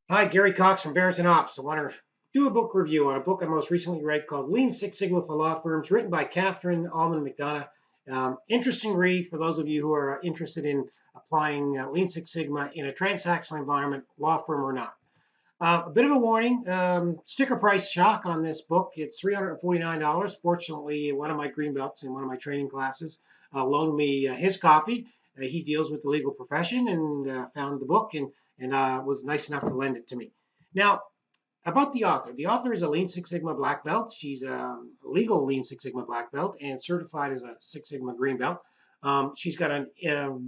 Hi, Gary Cox from Barrington Ops. I want to do a book review on a book I most recently read called Lean Six Sigma for Law Firms, written by Catherine Alman MacDonagh. Interesting read for those of you who are interested in applying Lean Six Sigma in a transactional environment, law firm or not. A bit of a warning, sticker price shock on this book. It's $349. Fortunately, one of my green belts in one of my training classes loaned me his copy. He deals with the legal profession and found the book and was nice enough to lend it to me. Now, about the author. The author is a Lean Six Sigma black belt. She's a legal Lean Six Sigma black belt and certified as a Six Sigma green belt. She's got a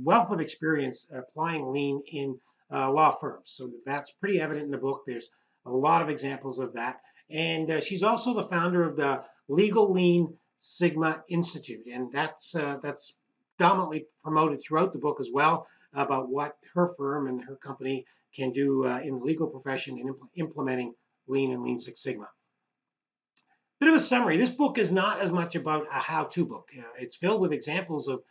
wealth of experience applying Lean in law firms. So that's pretty evident in the book. There's a lot of examples of that. And she's also the founder of the Legal Lean Sigma Institute. And that's dominantly promoted throughout the book as well about what her firm and her company can do in the legal profession in implementing Lean and Lean Six Sigma. Bit of a summary. This book is not as much about a how-to book. It's filled with examples of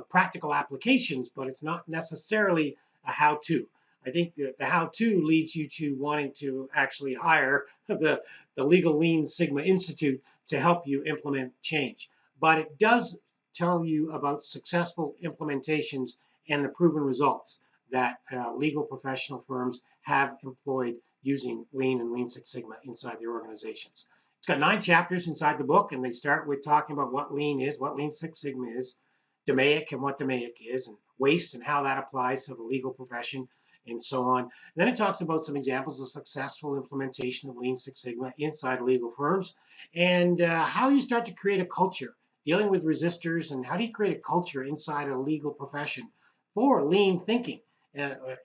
practical applications, but it's not necessarily a how-to. I think that the how-to leads you to wanting to actually hire the Legal Lean Sigma Institute to help you implement change. But it does tell you about successful implementations and the proven results that legal professional firms have employed using Lean and Lean Six Sigma inside their organizations. It's got 9 chapters inside the book, and they start with talking about what Lean is, what Lean Six Sigma is, DMAIC and what DMAIC is, and waste and how that applies to the legal profession, and so on. Then it talks about some examples of successful implementation of Lean Six Sigma inside legal firms, and how you start to create a culture dealing with resistors, and how do you create a culture inside a legal profession for lean thinking.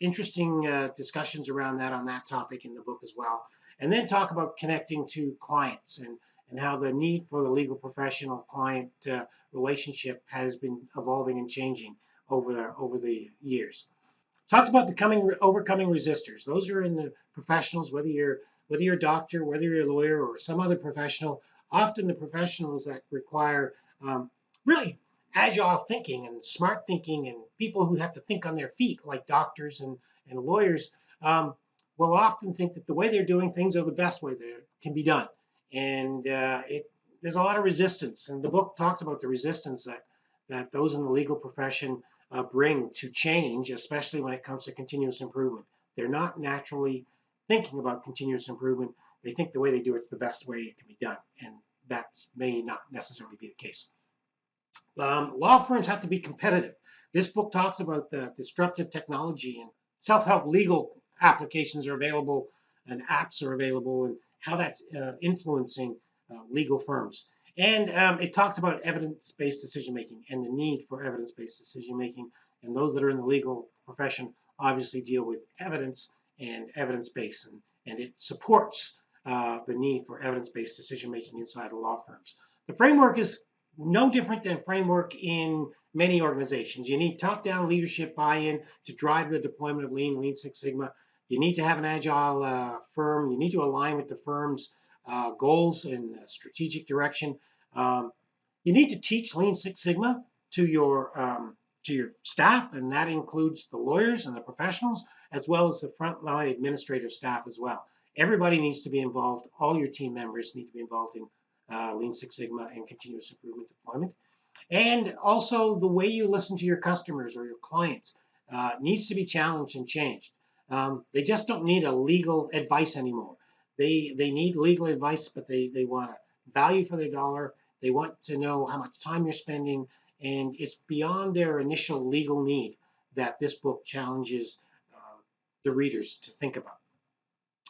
Interesting discussions around that on that topic in the book as well. And then talk about connecting to clients and how the need for the legal professional client relationship has been evolving and changing over the years. Talked about overcoming resistors. Those are in the professionals, whether you're a doctor, whether you're a lawyer, or some other professional. Often the professionals that require really agile thinking and smart thinking and people who have to think on their feet, like doctors and lawyers, will often think that the way they're doing things are the best way that can be done. And there's a lot of resistance. And the book talks about the resistance that those in the legal profession bring to change, especially when it comes to continuous improvement. They're not naturally thinking about continuous improvement. They think the way they do it's the best way it can be done. And that may not necessarily be the case. Law firms have to be competitive. This book talks about the disruptive technology and self-help legal applications are available and apps are available and how that's influencing legal firms. And it talks about evidence-based decision-making and the need for evidence-based decision-making. And those that are in the legal profession obviously deal with evidence and evidence-based, and it supports the need for evidence-based decision-making inside of law firms. The framework is no different than framework in many organizations. You need top-down leadership buy-in to drive the deployment of Lean, Lean Six Sigma. You need to have an agile firm. You need to align with the firm's goals and strategic direction. You need to teach Lean Six Sigma to your staff, and that includes the lawyers and the professionals, as well as the frontline administrative staff as well. Everybody needs to be involved. All your team members need to be involved in Lean Six Sigma and continuous improvement deployment. And also the way you listen to your customers or your clients needs to be challenged and changed. They just don't need a legal advice anymore. They need legal advice, but they want a value for their dollar. They want to know how much time you're spending, and it's beyond their initial legal need that this book challenges the readers to think about.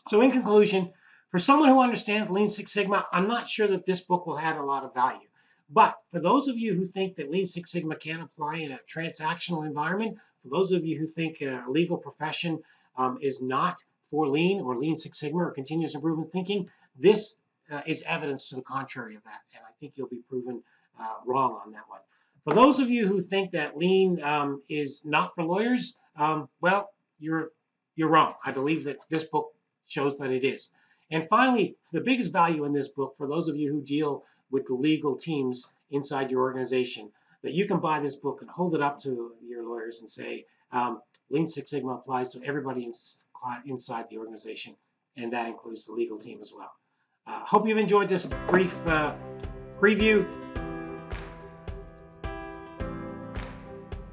So in conclusion, for someone who understands Lean Six Sigma, I'm not sure that this book will add a lot of value. But for those of you who think that Lean Six Sigma can apply in a transactional environment, for those of you who think a legal profession is not for Lean or Lean Six Sigma or continuous improvement thinking, this is evidence to the contrary of that. And I think you'll be proven wrong on that one. For those of you who think that Lean is not for lawyers, well, you're wrong. I believe that this book shows that it is. And finally, the biggest value in this book, for those of you who deal with the legal teams inside your organization, that you can buy this book and hold it up to your lawyers and say, Lean Six Sigma applies to everybody inside the organization, and that includes the legal team as well. Hope you've enjoyed this brief preview.